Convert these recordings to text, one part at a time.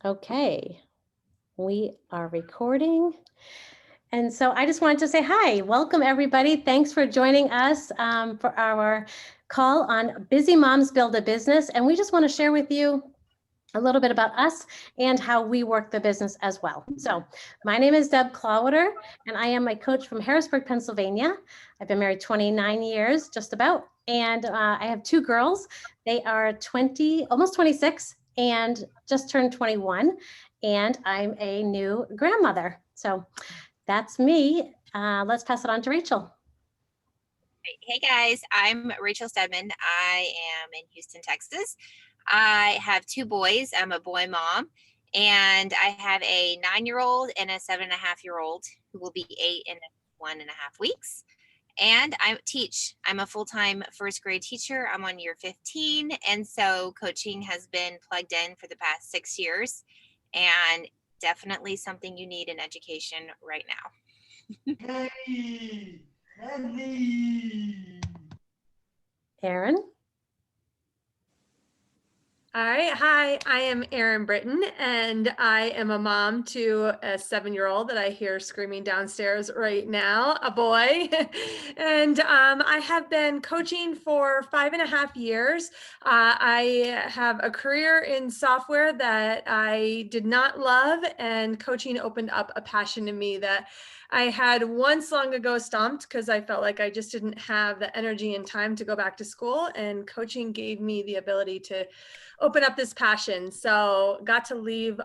Okay, we are recording. And so I just wanted to say hi, welcome everybody. Thanks for joining us for our call on Busy Moms Build a Business. And we just want to share with you a little bit about us and how we work the business as well. So my name is Deb Clawder, and I am a coach from Harrisburg, Pennsylvania. I've been married 29 years, just about. And I have two girls. They are 20, almost 26, and just turned 21. And I'm a new grandmother. So that's me. Let's pass it on to Rachel. Hey guys, I'm Rachel Steadman. I am in Houston, Texas. I have two boys. I'm a boy mom, and I have a 9-year-old and a 7.5-year-old who will be 8 in 1.5 weeks. And I teach. I'm a full-time first grade teacher. I'm on year 15, and so coaching has been plugged in for the past 6 years, and definitely something you need in education right now. Hey, Erin. All right. Hi, I am Erin Britton, and I am a mom to a 7-year-old that I hear screaming downstairs right now, a boy. And I have been coaching for 5.5 years. I have a career in software that I did not love, and coaching opened up a passion in me that I had once long ago stopped because I felt like I just didn't have the energy and time to go back to school, and coaching gave me the ability to open up this passion. So got to leave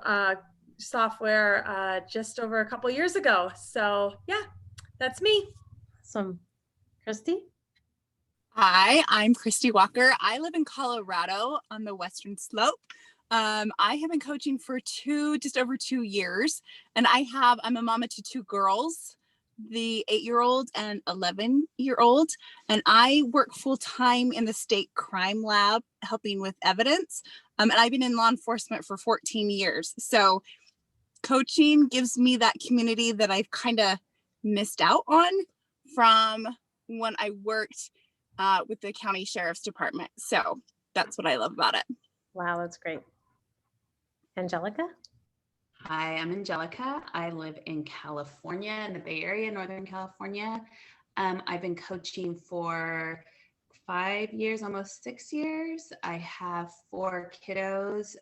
software just over a couple years ago. So yeah, that's me. Awesome. Christy? Hi, I'm Christy Walker. I live in Colorado on the Western Slope. I have been coaching for just over 2 years, and I'm a mama to two girls, the 8-year-old and 11-year-old, and I work full-time in the state crime lab helping with evidence, and I've been in law enforcement for 14 years. So coaching gives me that community that I've kind of missed out on from when I worked with the county sheriff's department. So that's what I love about it. Wow, that's great. Angelica? Hi, I'm Angelica. I live in California, in the Bay Area, Northern California. I've been coaching for 5 years, almost 6 years. I have 4 kiddos,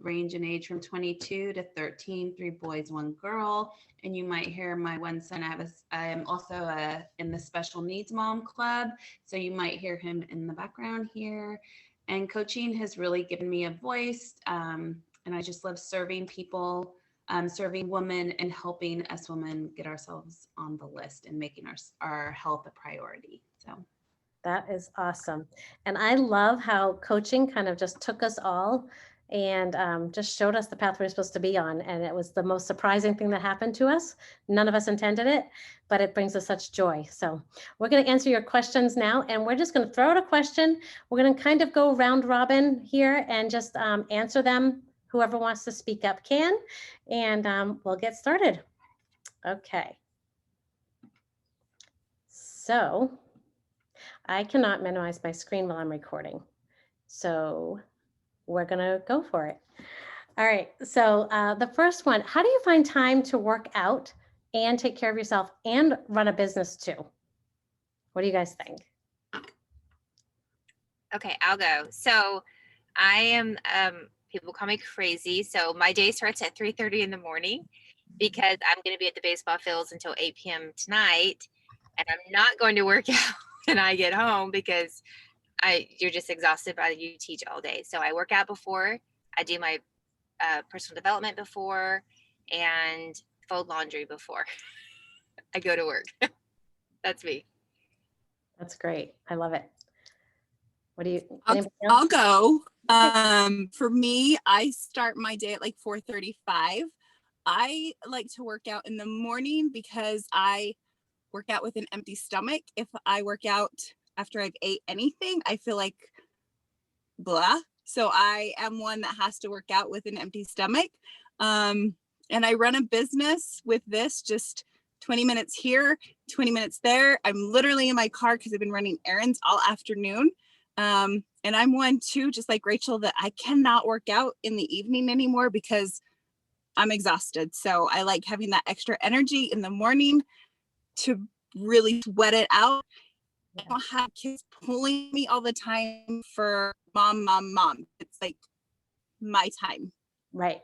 range in age from 22 to 13, 3 boys, 1 girl. And you might hear my one son. I'm also in the special needs mom club, so you might hear him in the background here. And coaching has really given me a voice, and I just love serving people, serving women, and helping us women get ourselves on the list and making our health a priority. So that is awesome. And I love how coaching kind of just took us all and just showed us the path we're supposed to be on. And it was the most surprising thing that happened to us. None of us intended it, but it brings us such joy. So we're going to answer your questions now, and we're just going to throw out a question. We're going to kind of go round robin here and just answer them. Whoever wants to speak up can, and we'll get started. Okay. So I cannot minimize my screen while I'm recording. So we're gonna go for it. All right, so the first one, how do you find time to work out and take care of yourself and run a business too? What do you guys think? Okay, I'll go. So I am, people call me crazy. So my day starts at 3:30 in the morning because I'm going to be at the baseball fields until 8 p.m. tonight. And I'm not going to work out when I get home because you're just exhausted by you teach all day. So I work out before, I do my personal development before, and fold laundry before I go to work. That's me. That's great. I love it. What do you? I'll go. For me, I start my day at like 4:35. I like to work out in the morning because I work out with an empty stomach. If I work out after I've ate anything, I feel like blah. So I am one that has to work out with an empty stomach. And I run a business with this, just 20 minutes here, 20 minutes there. I'm literally in my car because I've been running errands all afternoon. And I'm one too, just like Rachel, that I cannot work out in the evening anymore because I'm exhausted. So I like having that extra energy in the morning to really sweat it out. I don't have kids pulling me all the time for mom, mom, mom. It's like my time. Right.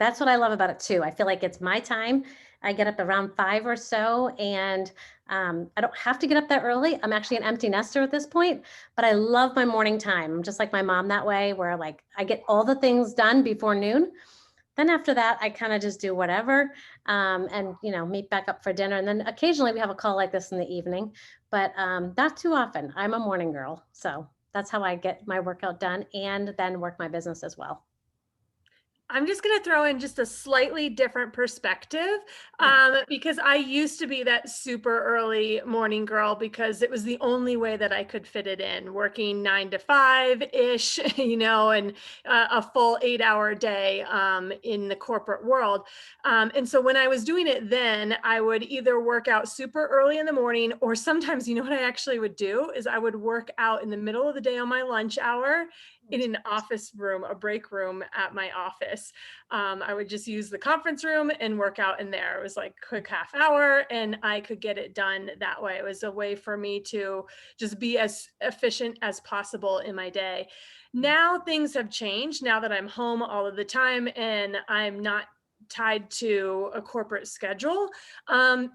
That's what I love about it too. I feel like it's my time. I get up around 5 or so, and I don't have to get up that early. I'm actually an empty nester at this point, but I love my morning time. I'm just like my mom that way, where like I get all the things done before noon. Then after that, I kind of just do whatever, and meet back up for dinner. And then occasionally we have a call like this in the evening, but not too often. I'm a morning girl, so that's how I get my workout done and then work my business as well. I'm just going to throw in just a slightly different perspective, because I used to be that super early morning girl because it was the only way that I could fit it in, working 9 to 5-ish, and a full 8-hour day in the corporate world. And so when I was doing it then, I would either work out super early in the morning, or sometimes, what I actually would do is I would work out in the middle of the day on my lunch hour in an office room, a break room at my office. I would just use the conference room and work out in there. It was like a quick half hour and I could get it done that way. It was a way for me to just be as efficient as possible in my day. Now things have changed now that I'm home all of the time and I'm not tied to a corporate schedule.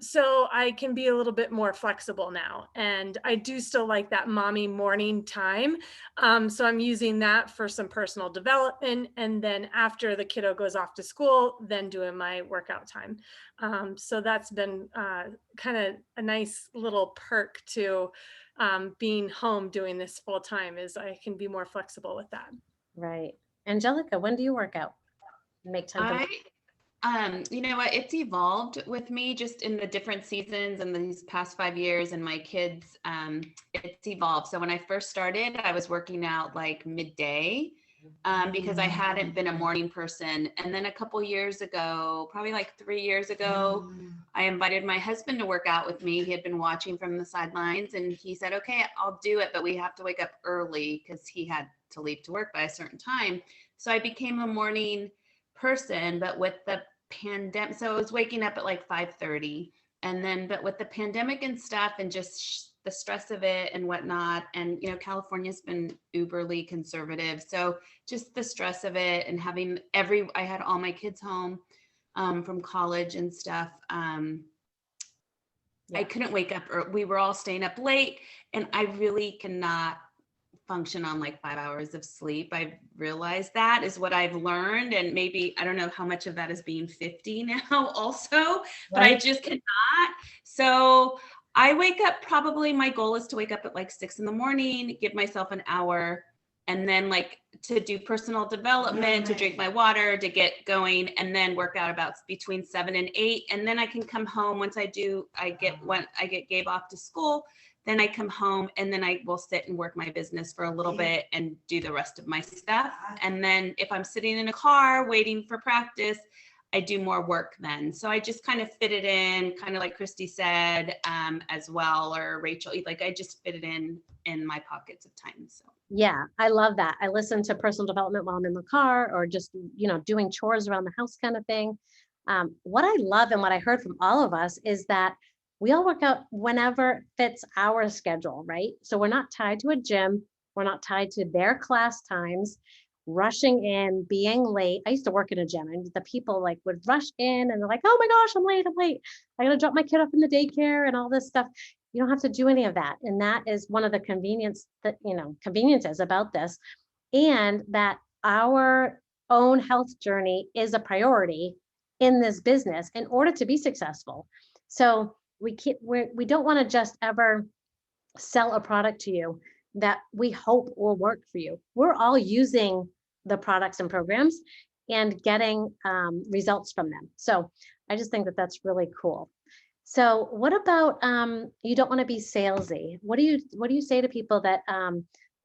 So I can be a little bit more flexible now. And I do still like that mommy morning time. So I'm using that for some personal development. And then after the kiddo goes off to school, then doing my workout time. So that's been kind of a nice little perk to being home doing this full time, is I can be more flexible with that. Right. Angelica, when do you work out? Make time for You know what? It's evolved with me just in the different seasons and these past 5 years and my kids. It's evolved. So when I first started, I was working out like midday because I hadn't been a morning person. And then a couple years ago, probably like 3 years ago, I invited my husband to work out with me. He had been watching from the sidelines and he said, okay, I'll do it, but we have to wake up early because he had to leave to work by a certain time. So I became a morning person, but with the pandemic, so I was waking up at like 5:30, and then but with the pandemic and stuff and just the stress of it and whatnot, and California's been uberly conservative, so just the stress of it and having I had all my kids home from college and stuff. I couldn't wake up, or we were all staying up late, and I really cannot function on like 5 hours of sleep. I've realized that is what I've learned. And maybe, I don't know how much of that is being 50 now also, but I just cannot. So I wake up, probably my goal is to wake up at like 6 a.m, give myself an hour, and then like to do personal development, to drink my water, to get going, and then work out about between 7 and 8. And then I can come home once I get Gabe off to school. Then I come home and then I will sit and work my business for a little bit and do the rest of my stuff. And then if I'm sitting in a car waiting for practice, I do more work then. So I just kind of fit it in, kind of like Christy said, as well, or Rachel, like I just fit it in my pockets of time. So Yeah, I love that. I listen to personal development while I'm in the car or just, doing chores around the house kind of thing. What I love and what I heard from all of us is that we all work out whenever fits our schedule, right? So we're not tied to a gym. We're not tied to their class times, rushing in, being late. I used to work in a gym and the people like would rush in and they're like, oh my gosh, I'm late. I got to drop my kid off in the daycare and all this stuff. You don't have to do any of that. And that is one of the conveniences about this, and that our own health journey is a priority in this business in order to be successful. So we don't want to just ever sell a product to you that we hope will work for you. We're all using the products and programs and getting results from them. So I just think that that's really cool. So what about you don't want to be salesy? What do you say to people that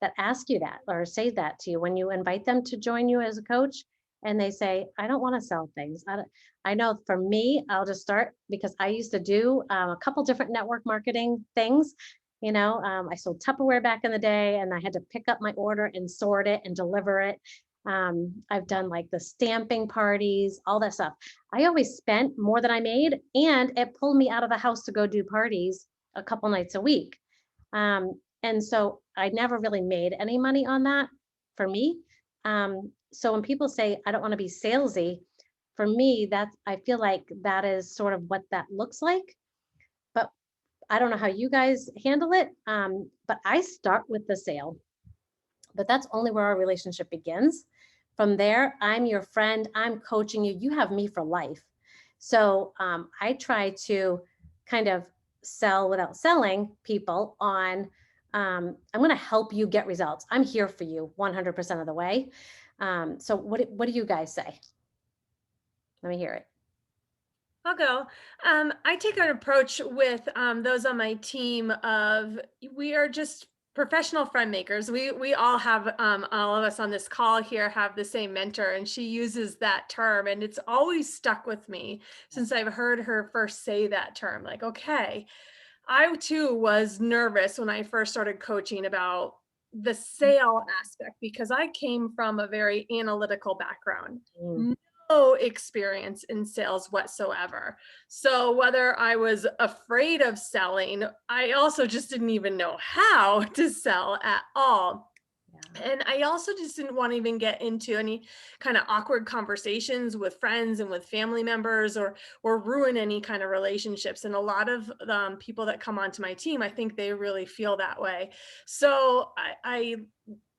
that ask you that or say that to you when you invite them to join you as a coach? And they say, I don't want to sell things. I know for me, I'll just start because I used to do a couple different network marketing things. I sold Tupperware back in the day, and I had to pick up my order and sort it and deliver it. I've done like the stamping parties, all that stuff. I always spent more than I made, and it pulled me out of the house to go do parties a couple nights a week. And so I never really made any money on that for me. So when people say, I don't want to be salesy, for me, I feel like that is sort of what that looks like. But I don't know how you guys handle it. But I start with the sale, but that's only where our relationship begins. From there, I'm your friend, I'm coaching you, you have me for life. So I try to kind of sell without selling people on, I'm going to help you get results. I'm here for you 100% of the way. So what do you guys say? Let me hear it. I'll go. I take an approach with those on my team of we are just professional friend makers. We all have all of us on this call here have the same mentor, and she uses that term, and it's always stuck with me since I've heard her first say that term. Like, okay, I too was nervous when I first started coaching about the sale aspect because I came from a very analytical background. No experience in sales whatsoever. So whether I was afraid of selling, I also just didn't even know how to sell at all. And I also just didn't want to even get into any kind of awkward conversations with friends and with family members or ruin any kind of relationships. And a lot of people that come onto my team, I think they really feel that way. So I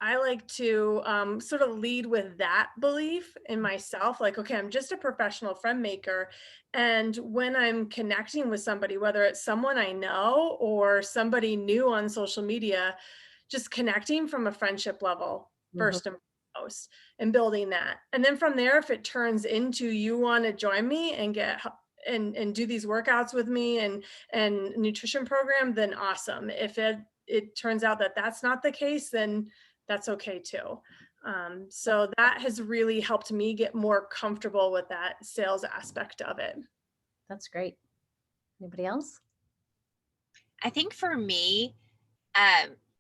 like to sort of lead with that belief in myself, like, okay, I'm just a professional friend maker. And when I'm connecting with somebody, whether it's someone I know or somebody new on social media, just connecting from a friendship level first and foremost and building that. And then from there, if it turns into you want to join me and get and do these workouts with me and nutrition program, then awesome. If it turns out that that's not the case, then that's okay too. So that has really helped me get more comfortable with that sales aspect of it. That's great. Anybody else? I think for me,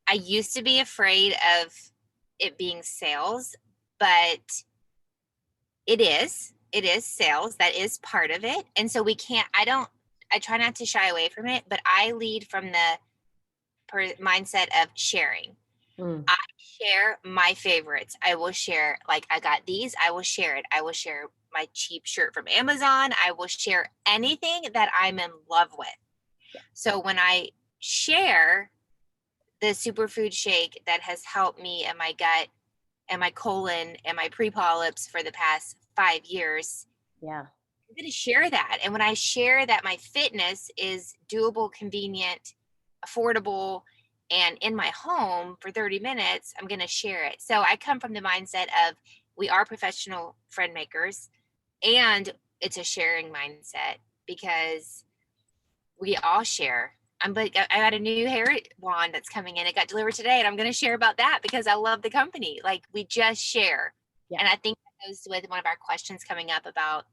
I used to be afraid of it being sales, but it is sales. That is part of it. And so I try not to shy away from it, but I lead from the mindset of sharing. I share my favorites. I will share, like, I got these, I will share it. I will share my cheap shirt from Amazon. I will share anything that I'm in love with. Yeah. So when I share the superfood shake that has helped me and my gut and my colon and my pre-polyps for the past 5 years. Yeah. I'm going to share that. And when I share that my fitness is doable, convenient, affordable, and in my home for 30 minutes, I'm going to share it. So I come from the mindset of we are professional friend makers, and it's a sharing mindset because we all share. I got a new hair wand that's coming in. It got delivered today, and I'm going to share about that because I love the company. Like, we just share. Yeah. And I think that goes with one of our questions coming up about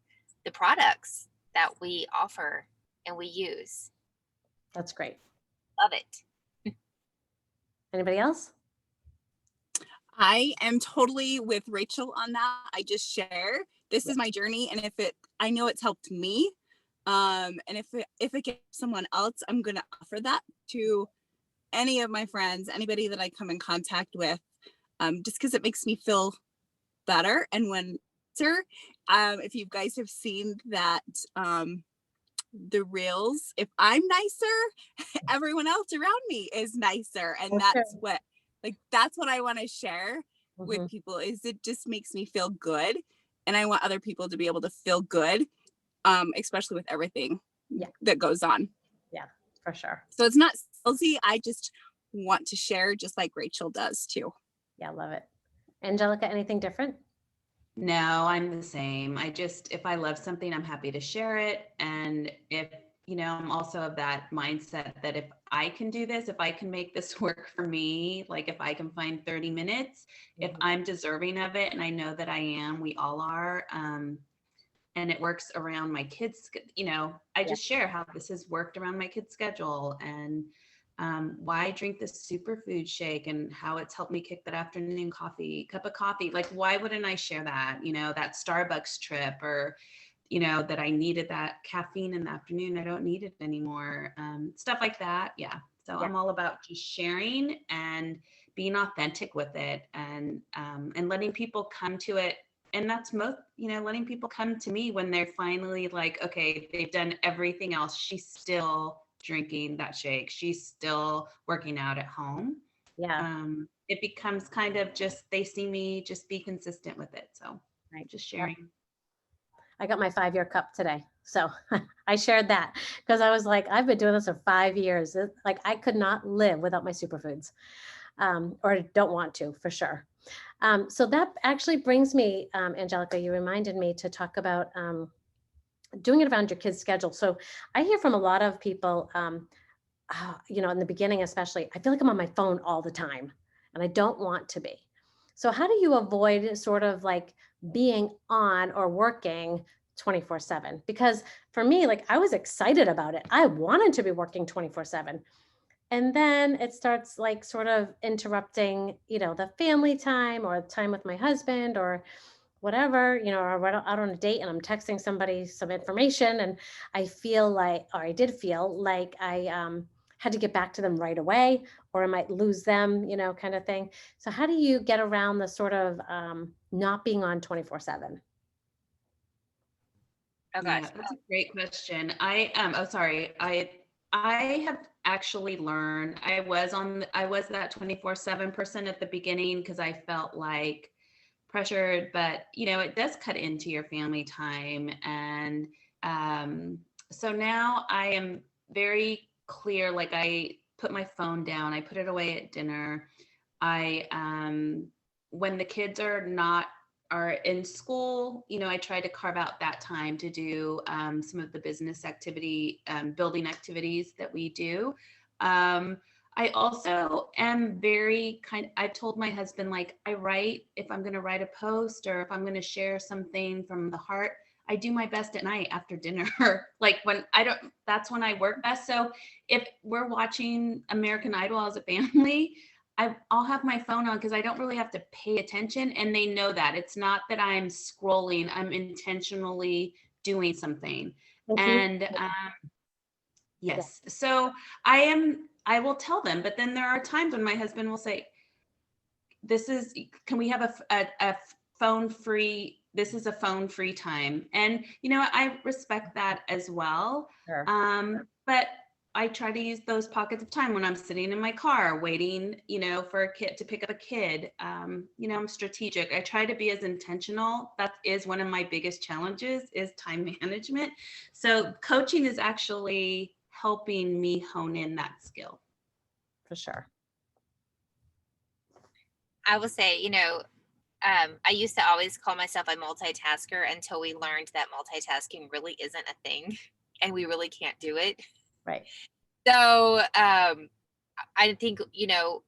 the products that we offer and we use. That's great. Love it. Anybody else? I am totally with Rachel on that. I just share. This is my journey, and I know it's helped me. And if it gets someone else, I'm going to offer that to any of my friends, anybody that I come in contact with, just because it makes me feel better. And if you guys have seen that, the reels, if I'm nicer, everyone else around me is nicer. And that's what I want to share with people, is it just makes me feel good. And I want other people to be able to feel good. Especially with everything that goes on. Yeah, for sure. So it's not salesy. I just want to share, just like Rachel does too. Yeah, love it. Angelica, anything different? No, I'm the same. If I love something, I'm happy to share it. And if, I'm also of that mindset that if I can do this, if I can make this work for me, like if I can find 30 minutes, if I'm deserving of it, and I know that I am, we all are, and it works around my kids, I just share how this has worked around my kids' schedule. And why drink this superfood shake and how it's helped me kick that afternoon cup of coffee. Like, why wouldn't I share that, that Starbucks trip, or, that I needed that caffeine in the afternoon. I don't need it anymore. Stuff like that. Yeah. So Yeah. I'm all about just sharing and being authentic with it, and letting people come to it. And that's letting people come to me when they're finally like, okay, they've done everything else. She's still drinking that shake. She's still working out at home. Yeah. It becomes kind of just, they see me just be consistent with it. So Right. just Yep. sharing. I got my 5-year cup today. So I shared that because I was like, I've been doing this for 5 years. Like, I could not live without my superfoods, or don't want to, for sure. So that actually brings me, Angelica, you reminded me to talk about doing it around your kids' schedule. So I hear from a lot of people, in the beginning, especially, I feel like I'm on my phone all the time and I don't want to be. So how do you avoid sort of like being on or working 24/7? Because for me, like, I was excited about it. I wanted to be working 24/7. And then it starts like sort of interrupting, the family time or time with my husband or whatever, or we're out on a date and I'm texting somebody some information and I did feel like I had to get back to them right away, or I might lose them, kind of thing. So how do you get around the sort of not being on 24/7? Oh Yeah, gosh. that's a great question. I have actually learned. I was that 24/7 person at the beginning because I felt like pressured, but it does cut into your family time. And so now I am very clear. Like, I put my phone down, I put it away at dinner. When the kids are in school, I try to carve out that time to do some of the business activity, building activities that we do. I also am I've told my husband, like, if I'm going to write a post or if I'm going to share something from the heart, I do my best at night after dinner. Like, that's when I work best. So if we're watching American Idol as a family, I'll have my phone on because I don't really have to pay attention. And they know that it's not that I'm scrolling, I'm intentionally doing something. And yes, so I will tell them, but then there are times when my husband will say, can we have a phone free, this is a phone free time. And, I respect that as well. Sure. But I try to use those pockets of time when I'm sitting in my car waiting, for a kid to pick up a kid. I'm strategic. I try to be as intentional. That is one of my biggest challenges, is time management. So coaching is actually helping me hone in that skill. For sure. I will say, I used to always call myself a multitasker until we learned that multitasking really isn't a thing and we really can't do it. Right. So I think,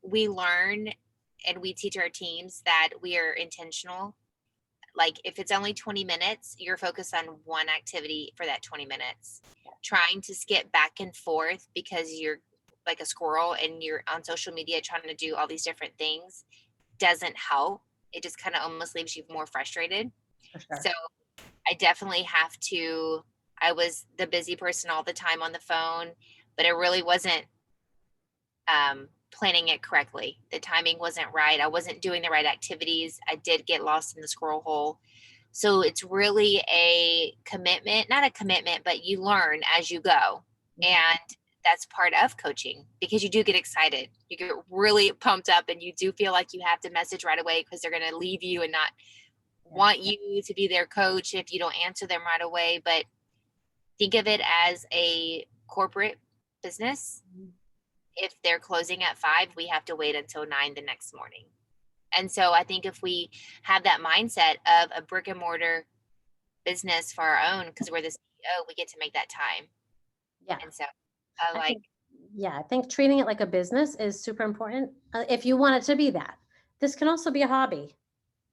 we learn and we teach our teams that we are intentional. Like, if it's only 20 minutes, you're focused on one activity for that 20 minutes. Trying to skip back and forth because you're like a squirrel and you're on social media trying to do all these different things doesn't help. It just kind of almost leaves you more frustrated. For sure. So I definitely I was the busy person all the time on the phone, but it really wasn't planning it correctly. The timing wasn't right. I wasn't doing the right activities. I did get lost in the squirrel hole. So it's really a commitment, not a commitment, but you learn as you go. And that's part of coaching, because you do get excited. You get really pumped up and you do feel like you have to message right away because they're going to leave you and not want you to be their coach if you don't answer them right away. But think of it as a corporate business. If they're closing at 5, we have to wait until 9 the next morning. And so I think if we have that mindset of a brick and mortar business for our own, because we're the CEO, we get to make that time. Yeah. And so I think treating it like a business is super important. If you want it to be that. This can also be a hobby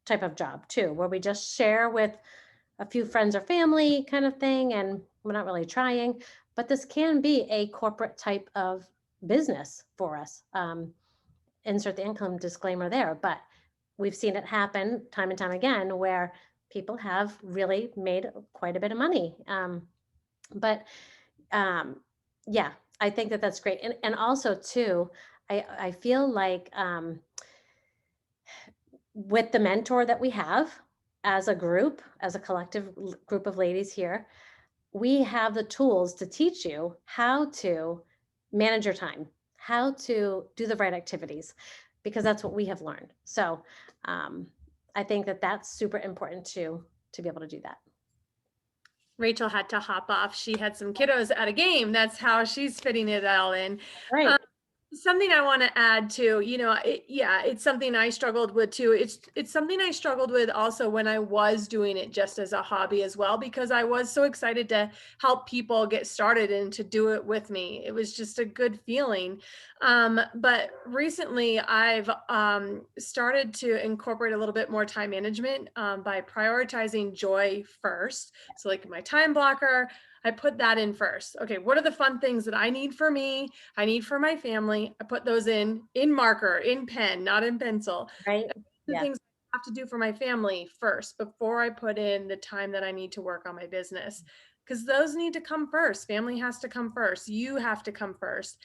type of job too, where we just share with a few friends or family kind of thing, and we're not really trying, but this can be a corporate type of business for us. Insert the income disclaimer there, but we've seen it happen time and time again where people have really made quite a bit of money. But yeah, I think that that's great. And also too, I feel like with the mentor that we have as a group, as a collective group of ladies here, we have the tools to teach you how to manage your time, how to do the right activities, because that's what we have learned. So I think that that's super important to be able to do that. Rachel had to hop off. She had some kiddos at a game. That's how she's fitting it all in. Right. Something I want to add to, it's something I struggled with too. It's something I struggled with also when I was doing it just as a hobby as well, because I was so excited to help people get started and to do it with me. It was just a good feeling. But recently I've started to incorporate a little bit more time management by prioritizing joy first. So like my time blocker, I put that in first. Okay, what are the fun things that I need for me? I need for my family. I put those in marker, in pen, not in pencil. Right. The Yeah. things I have to do for my family first before I put in the time that I need to work on my business, because those need to come first. Family has to come first. You have to come first.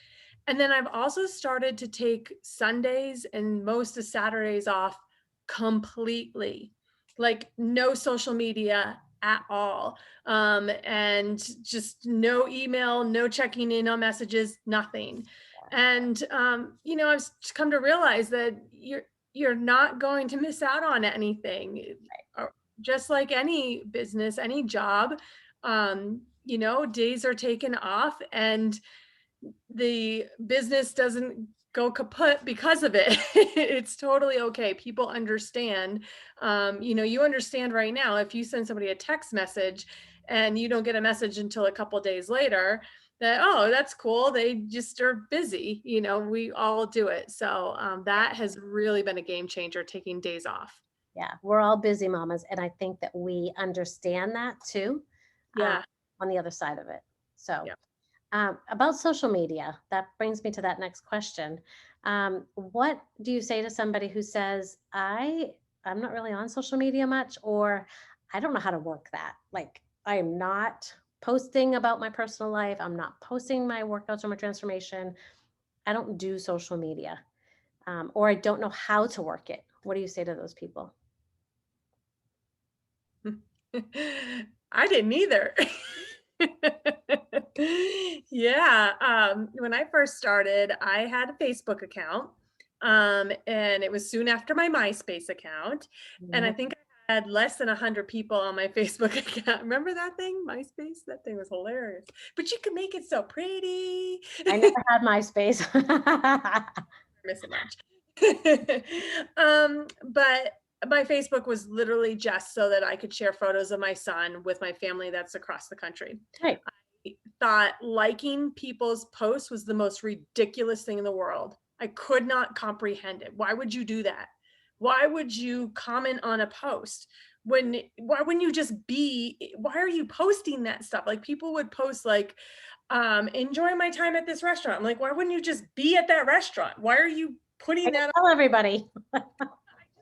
And then I've also started to take Sundays and most of Saturdays off completely, like no social media at all, and just no email, no checking in on messages, nothing. And I've come to realize that you're not going to miss out on anything. Just like any business, any job, days are taken off and the business doesn't go kaput because of it. It's totally okay. People understand. You understand right now, if you send somebody a text message and you don't get a message until a couple days later, that, oh, that's cool. They just are busy. We all do it. So that has really been a game changer, taking days off. Yeah, we're all busy mamas. And I think that we understand that too. Yeah. On the other side of it. So Yeah. About social media, that brings me to that next question. What do you say to somebody who says, I'm not really on social media much, or I don't know how to work that? Like, I am not posting about my personal life. I'm not posting my workouts or my transformation. I don't do social media, or I don't know how to work it. What do you say to those people? I didn't either. Yeah. When I first started, I had a Facebook account. And it was soon after my MySpace account. And I think I had less than 100 people on my Facebook account. Remember that thing, MySpace? That thing was hilarious. But you can make it so pretty. I never had MySpace. Missing much. But my Facebook was literally just so that I could share photos of my son with my family that's across the country. Right. I thought liking people's posts was the most ridiculous thing in the world. I could not comprehend it. Why would you do that? Why would you comment on a post? Why wouldn't you just why are you posting that stuff? Like people would post like, enjoying my time at this restaurant. I'm like, why wouldn't you just be at that restaurant? Why are you putting that? Tell everybody. I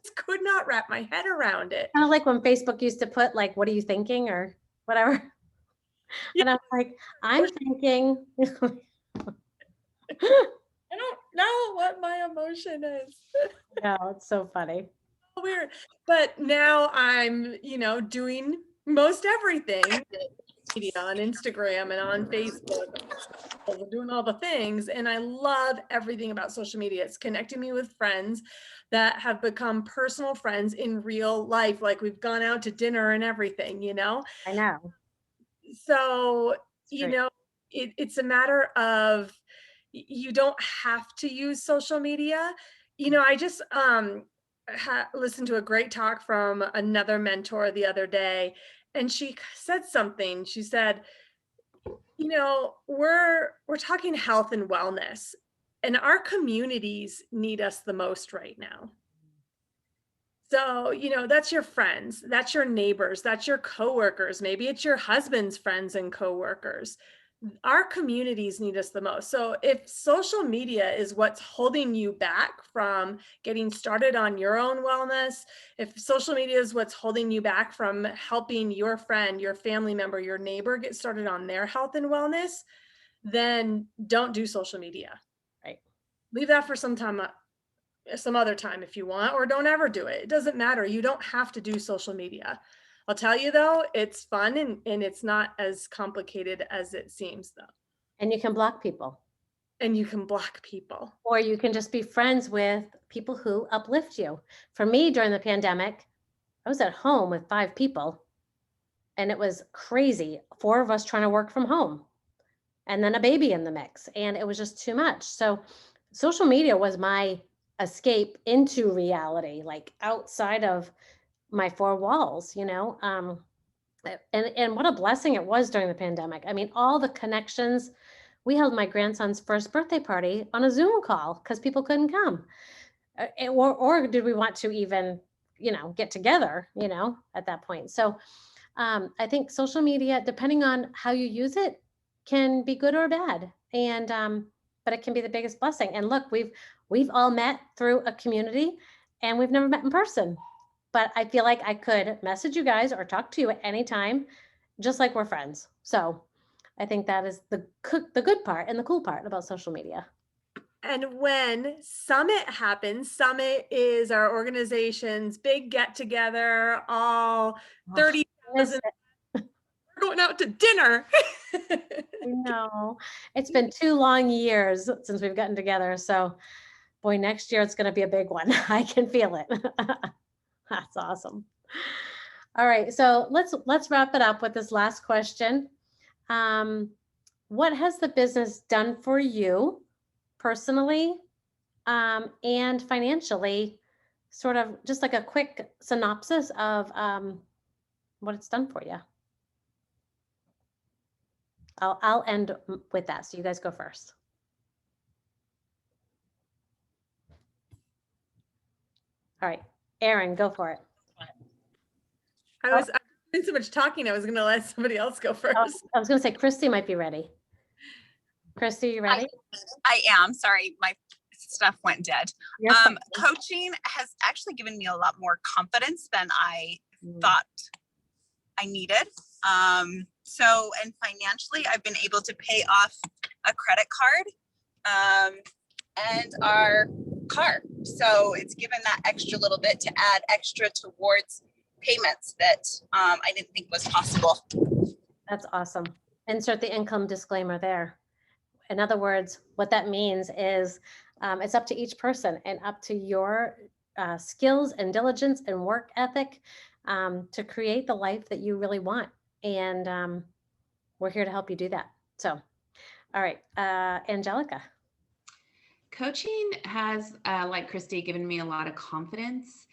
just could not wrap my head around it. Kind of like when Facebook used to put like, what are you thinking or whatever. Yeah. And I was like, I'm thinking. I don't know what my emotion is. No, it's so funny. Weird. But now I'm, doing most everything on Instagram and on Facebook. We're doing all the things. And I love everything about social media. It's connecting me with friends that have become personal friends in real life. Like we've gone out to dinner and everything, I know. So, it's a matter of, you don't have to use social media. I just listened to a great talk from another mentor the other day, and she said something. She said, we're talking health and wellness, and our communities need us the most right now. So, that's your friends, that's your neighbors, that's your coworkers. Maybe it's your husband's friends and coworkers. our communities need us the most. So if social media is what's holding you back from getting started on your own wellness, if social media is what's holding you back from helping your friend, your family member, your neighbor get started on their health and wellness, then don't do social media. Right. Leave that for some time, some other time if you want, or don't ever do it. It doesn't matter. You don't have to do social media. I'll tell you though, it's fun and it's not as complicated as it seems though. And you can block people. And you can block people. Or you can just be friends with people who uplift you. For me, during the pandemic, I was at home with 5 people, and it was crazy. 4 of us trying to work from home, and then a baby in the mix, and it was just too much. So social media was my escape into reality, like outside of my 4 walls, and what a blessing it was during the pandemic. I mean, all the connections. We held my grandson's first birthday party on a Zoom call because people couldn't come. Or did we want to even, get together, at that point. So I think social media, depending on how you use it, can be good or bad. And but it can be the biggest blessing. And look, we've all met through a community, and we've never met in person. But I feel like I could message you guys or talk to you at any time, just like we're friends. So I think that is the good part and the cool part about social media. And when Summit happens, Summit is our organization's big get together, all 30,000. We're going out to dinner. No, it's been 2 long years since we've gotten together. So boy, next year it's going to be a big one. I can feel it. That's awesome. All right. So let's wrap it up with this last question. What has the business done for you personally and financially? Sort of just like a quick synopsis of what it's done for you. I'll end with that. So you guys go first. All right, Erin, go for it. I was doing so much talking, I was going to let somebody else go first. I was going to say Christy might be ready. Christy, you ready? I am. Sorry, my stuff went dead. Coaching has actually given me a lot more confidence than I thought I needed. So, and financially, I've been able to pay off a credit card and our car. So it's given that extra little bit to add extra towards payments that I didn't think was possible. That's awesome. Insert the income disclaimer there. In other words, what that means is it's up to each person and up to your skills and diligence and work ethic to create the life that you really want. And we're here to help you do that. So, all right, Angelica. Coaching has, like Christy, given me a lot of confidence.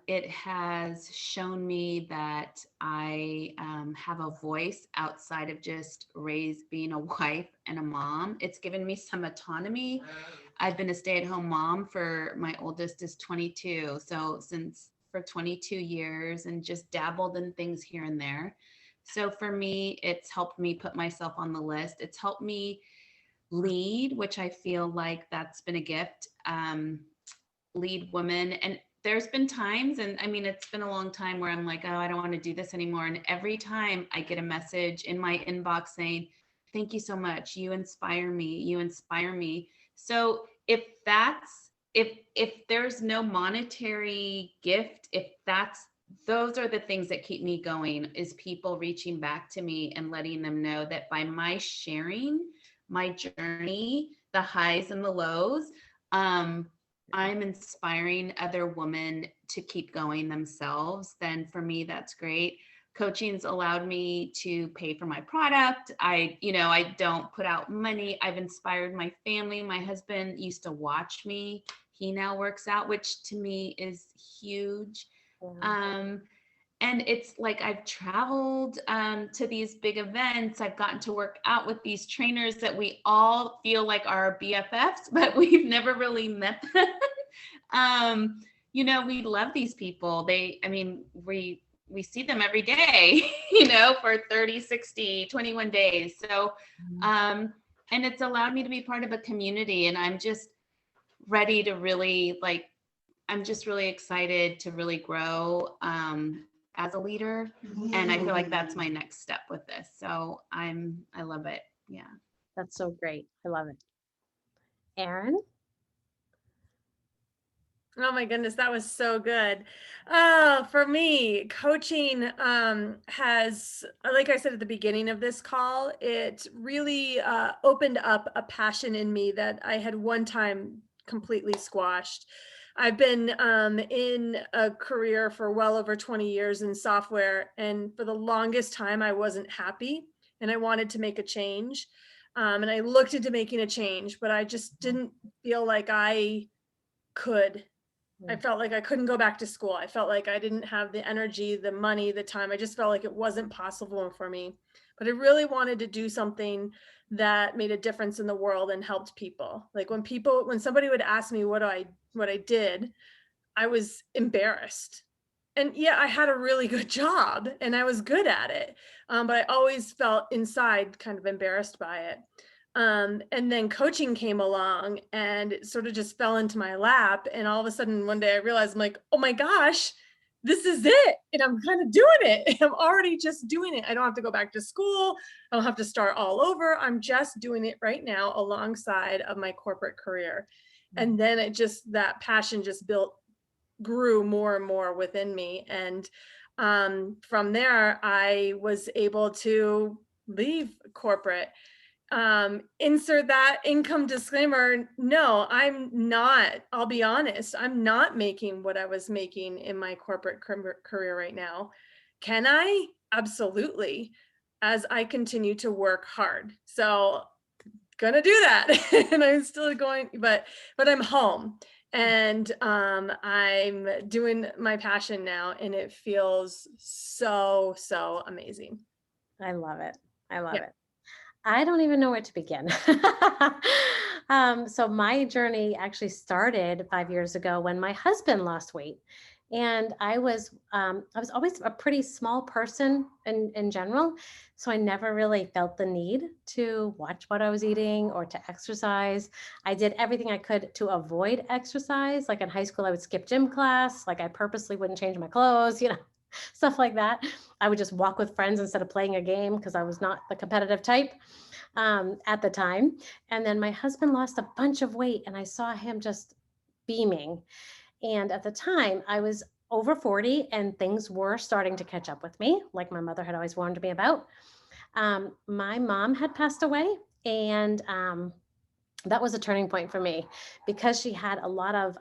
It has shown me that I have a voice outside of just being a wife and a mom. It's given me some autonomy. I've been a stay-at-home mom for, my oldest is 22. So for 22 years, and just dabbled in things here and there. So for me, it's helped me put myself on the list. It's helped me lead, which I feel like that's been a gift, lead women. And there's been times, and I mean, it's been a long time where I'm like, oh, I don't want to do this anymore. And every time I get a message in my inbox saying, thank you so much. You inspire me. You inspire me. So if there's no monetary gift, those are the things that keep me going, is people reaching back to me and letting them know that by my sharing my journey, the highs and the lows, I'm inspiring other women to keep going themselves, then for me, that's great. Coaching's allowed me to pay for my product. I don't put out money. I've inspired my family. My husband used to watch me. He now works out, which to me is huge. And it's like I've traveled to these big events. I've gotten to work out with these trainers that we all feel like are BFFs, but we've never really met them. We love these people. We we see them every day, for 30, 60, 21 days. So, and it's allowed me to be part of a community, and I'm just ready to really I'm just really excited to really grow as a leader. And I feel like that's my next step with this. So I love it. Yeah. That's so great. I love it. Erin? Oh my goodness, that was so good. For me, coaching has, like I said at the beginning of this call, it really opened up a passion in me that I had one time completely squashed. I've been in a career for well over 20 years in software, and for the longest time, I wasn't happy and I wanted to make a change. And I looked into making a change, but I just didn't feel like I could. I felt like I couldn't go back to school. I felt like I didn't have the energy, the money, the time. I just felt like it wasn't possible for me. But I really wanted to do something that made a difference in the world and helped people. Like when somebody would ask me what I did, I was embarrassed. And yeah, I had a really good job and I was good at it. But I always felt inside kind of embarrassed by it. And then coaching came along and it sort of just fell into my lap. And all of a sudden one day I realized, I'm like, oh my gosh, this is it. And I'm kind of doing it. I'm already just doing it. I don't have to go back to school. I don't have to start all over. I'm just doing it right now alongside of my corporate career. And then that passion just grew more and more within me. And from there, I was able to leave corporate. Insert that income disclaimer. No, I'm not. I'll be honest. I'm not making what I was making in my corporate career right now. Can I? Absolutely. As I continue to work hard. So gonna do that. And I'm still going, but I'm home and I'm doing my passion now and it feels so amazing. I love it. I love Yeah. it. I don't even know where to begin. So my journey actually started 5 years ago when my husband lost weight. And I was always a pretty small person in general. So I never really felt the need to watch what I was eating or to exercise. I did everything I could to avoid exercise. Like in high school, I would skip gym class. Like I purposely wouldn't change my clothes, stuff like that. I would just walk with friends instead of playing a game because I was not the competitive type at the time. And then my husband lost a bunch of weight and I saw him just beaming. And at the time, I was over 40 and things were starting to catch up with me, like my mother had always warned me about. My mom had passed away, and that was a turning point for me because she had a lot of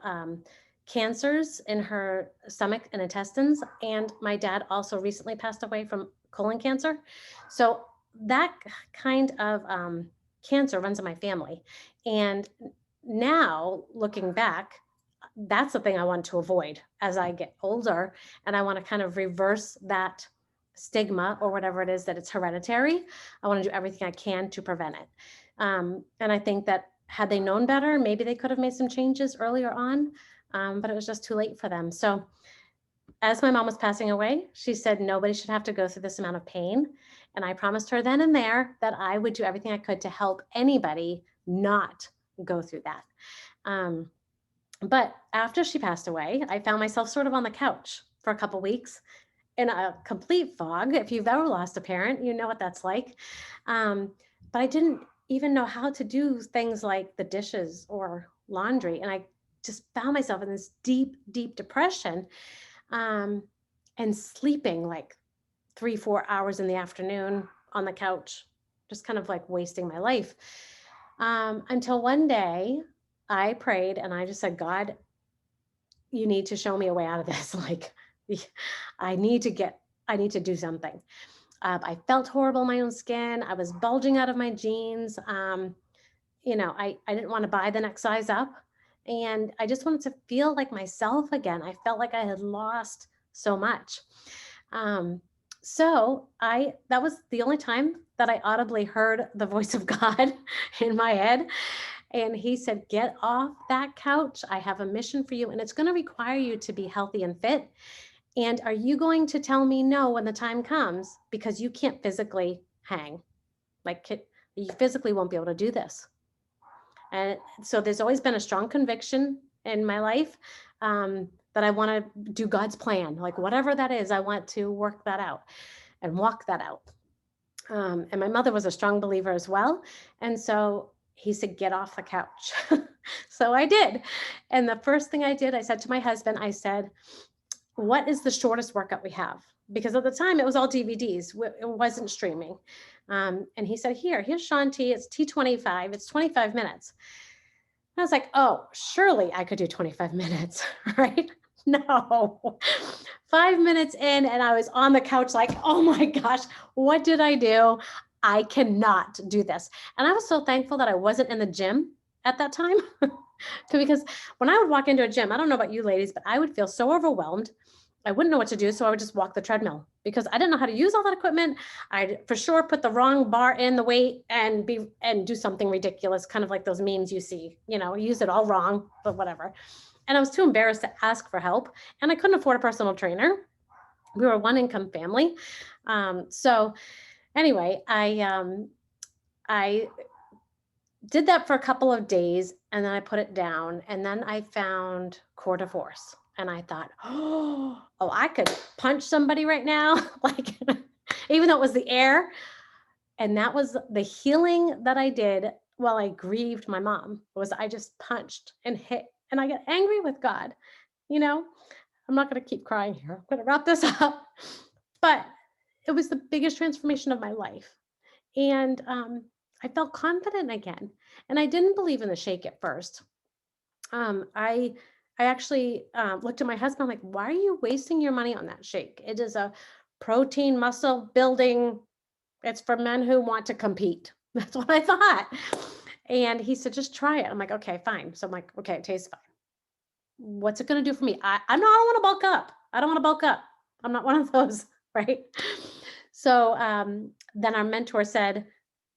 cancers in her stomach and intestines. And my dad also recently passed away from colon cancer. So that kind of cancer runs in my family. And now looking back, that's the thing I want to avoid as I get older. And I want to kind of reverse that stigma or whatever it is that it's hereditary. I want to do everything I can to prevent it. And I think that had they known better, maybe they could have made some changes earlier on, but it was just too late for them. So as my mom was passing away, she said nobody should have to go through this amount of pain. And I promised her then and there that I would do everything I could to help anybody not go through that. But after she passed away, I found myself sort of on the couch for a couple weeks in a complete fog. If you've ever lost a parent, you know what that's like. But I didn't even know how to do things like the dishes or laundry. And I just found myself in this deep, deep depression and sleeping like 3-4 hours in the afternoon on the couch, just kind of like wasting my life. Until one day I prayed and I just said, God, you need to show me a way out of this. Like, I need to do something. I felt horrible in my own skin. I was bulging out of my jeans. I didn't want to buy the next size up. And I just wanted to feel like myself again. I felt like I had lost so much. So that was the only time that I audibly heard the voice of God in my head. And he said, get off that couch. I have a mission for you, and it's going to require you to be healthy and fit. And are you going to tell me no when the time comes because you can't physically hang? Like you physically won't be able to do this. And so there's always been a strong conviction in my life that I want to do God's plan, like whatever that is, I want to work that out and walk that out. And my mother was a strong believer as well. And so he said, get off the couch. So I did. And the first thing I did, I said to my husband, I said, what is the shortest workout we have? Because at the time it was all DVDs. It wasn't streaming. And he said, here's Shaun T. It's T25. It's 25 minutes. And I was like, oh, surely I could do 25 minutes, right? No. 5 minutes in and I was on the couch like, oh my gosh, what did I do? I cannot do this. And I was so thankful that I wasn't in the gym at that time. Because when I would walk into a gym, I don't know about you ladies, but I would feel so overwhelmed. I wouldn't know what to do. So I would just walk the treadmill because I didn't know how to use all that equipment. I'd for sure put the wrong bar in the weight and do something ridiculous, kind of like those memes you see, use it all wrong, but whatever. And I was too embarrassed to ask for help. And I couldn't afford a personal trainer. We were a one income family. So anyway, I did that for a couple of days and then I put it down and then I found core divorce and I thought, oh, I could punch somebody right now. Like, even though it was the air. And that was the healing that I did while I grieved my mom, was I just punched and hit and I got angry with God. I'm not going to keep crying here. I'm going to wrap this up, but it was the biggest transformation of my life. And, I felt confident again. And I didn't believe in the shake at first. I actually looked at my husband like, why are you wasting your money on that shake? It is a protein muscle building. It's for men who want to compete. That's what I thought. And he said, just try it. I'm like, okay, fine. So I'm like, okay, it tastes fine. What's it going to do for me? I don't want to bulk up. I don't want to bulk up. I'm not one of those, right? So then our mentor said,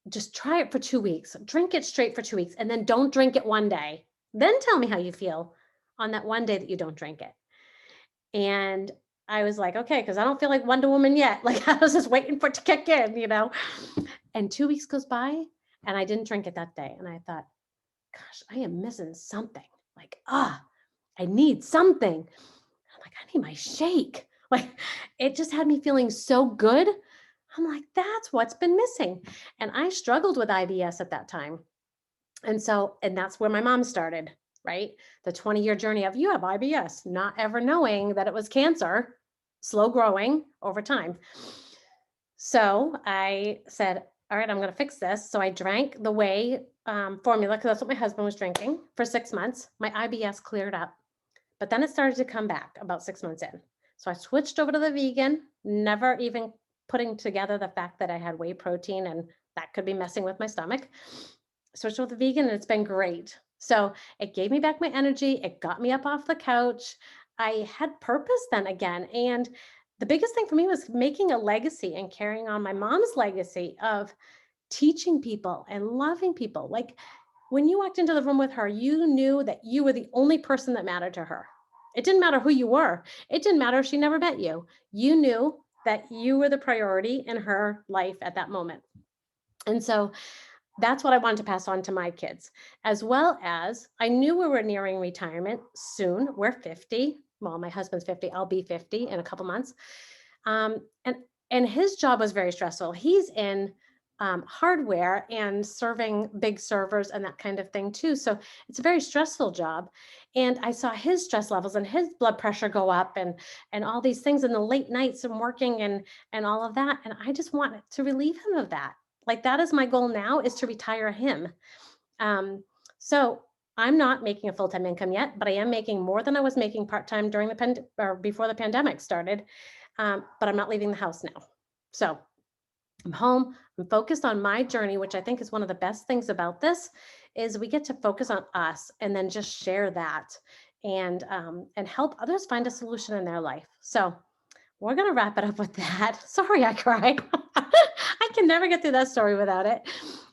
just try it for 2 weeks, drink it straight for 2 weeks, and then don't drink it one day. Then tell me how you feel on that one day that you don't drink it. And I was like, okay, because I don't feel like Wonder Woman yet. Like I was just waiting for it to kick in, And 2 weeks goes by and I didn't drink it that day. And I thought, gosh, I am missing something. Like, I need something. I'm like, I need my shake. Like it just had me feeling so good. I'm like, that's what's been missing. And I struggled with IBS at that time. And that's where my mom started, right? The 20-year journey of you have IBS, not ever knowing that it was cancer, slow growing over time. So I said, all right, I'm going to fix this. So I drank the whey formula because that's what my husband was drinking for 6 months. My IBS cleared up, but then it started to come back about 6 months in. So I switched over to the vegan, never even putting together the fact that I had whey protein and that could be messing with my stomach. Switched with the vegan and it's been great. So it gave me back my energy. It got me up off the couch. I had purpose then again. And the biggest thing for me was making a legacy and carrying on my mom's legacy of teaching people and loving people. Like when you walked into the room with her, you knew that you were the only person that mattered to her. It didn't matter who you were. It didn't matter if she never met you. You knew that you were the priority in her life at that moment. And so that's what I wanted to pass on to my kids, as well as I knew we were nearing retirement soon. We're 50. Well, my husband's 50. I'll be 50 in a couple months. And his job was very stressful. He's in hardware and serving big servers and that kind of thing too. So it's a very stressful job. And I saw his stress levels and his blood pressure go up and all these things in the late nights and working and all of that. And I just wanted to relieve him of that. Like that is my goal now, is to retire him. So I'm not making a full-time income yet, but I am making more than I was making part-time during before the pandemic started. But I'm not leaving the house now. So I'm home. I'm focused on my journey, which I think is one of the best things about this, is we get to focus on us and then just share that and help others find a solution in their life. So we're going to wrap it up with that. Sorry, I cried. I can never get through that story without it.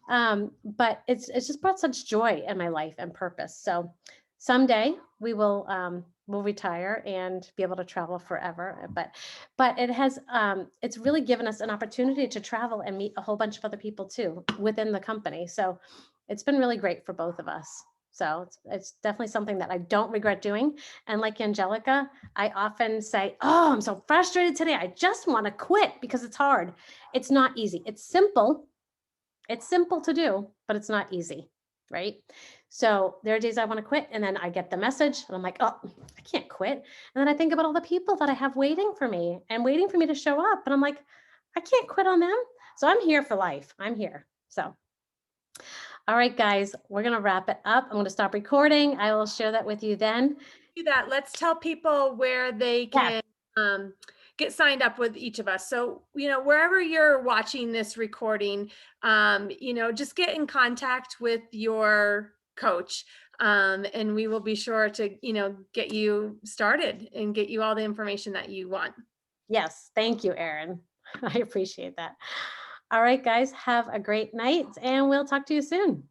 But it's just brought such joy in my life and purpose. So someday we will will retire and be able to travel forever. But it has, it's really given us an opportunity to travel and meet a whole bunch of other people too within the company. So it's been really great for both of us. So it's definitely something that I don't regret doing. And like Angelica, I often say, oh, I'm so frustrated today. I just want to quit because it's hard. It's not easy. It's simple. It's simple to do, but it's not easy, right? So there are days I want to quit, and then I get the message and I'm like, oh, I can't quit. And then I think about all the people that I have waiting for me and waiting for me to show up. And I'm like, I can't quit on them. So I'm here for life. I'm here. So, all right, guys, we're going to wrap it up. I'm going to stop recording. I will share that with you then. Do that. Let's tell people where they can get signed up with each of us. So, wherever you're watching this recording, just get in contact with your coach. And we will be sure to, get you started and get you all the information that you want. Yes. Thank you, Erin. I appreciate that. All right, guys, have a great night and we'll talk to you soon.